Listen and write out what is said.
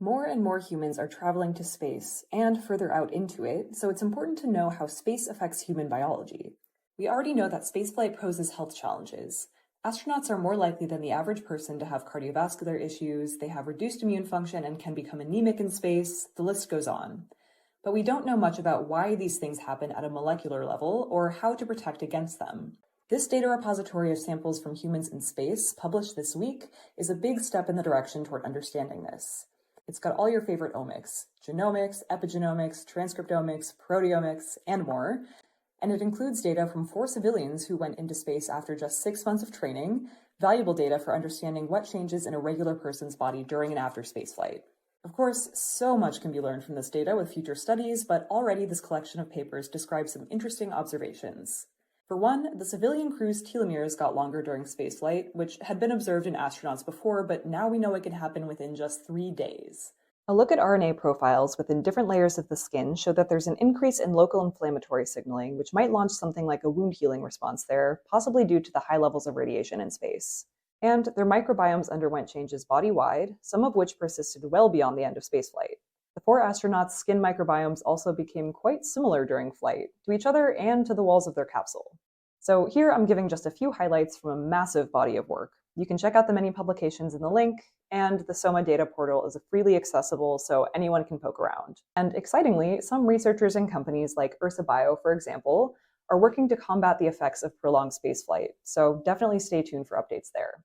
More and more humans are traveling to space and further out into it, so it's important to know how space affects human biology. We already know that spaceflight poses health challenges. Astronauts are more likely than the average person to have cardiovascular issues, they have reduced immune function and can become anemic in space, the list goes on. But we don't know much about why these things happen at a molecular level or how to protect against them. This data repository of samples from humans in space, published this week, is a big step in the direction toward understanding this. It's got all your favorite omics, genomics, epigenomics, transcriptomics, proteomics, and more, and it includes data from 4 civilians who went into space after just 6 months of training, valuable data for understanding what changes in a regular person's body during and after spaceflight. Of course, so much can be learned from this data with future studies, but already this collection of papers describes some interesting observations. For one, the civilian crew's telomeres got longer during spaceflight, which had been observed in astronauts before, but now we know it can happen within just 3 days. A look at RNA profiles within different layers of the skin showed that there's an increase in local inflammatory signaling, which might launch something like a wound healing response there, possibly due to the high levels of radiation in space. And their microbiomes underwent changes body-wide, some of which persisted well beyond the end of spaceflight. The 4 astronauts' skin microbiomes also became quite similar during flight, to each other and to the walls of their capsule. So here I'm giving just a few highlights from a massive body of work. You can check out the many publications in the link, and the SOMA data portal is freely accessible so anyone can poke around. And excitingly, some researchers and companies like Ursa Bio, for example, are working to combat the effects of prolonged spaceflight, so definitely stay tuned for updates there.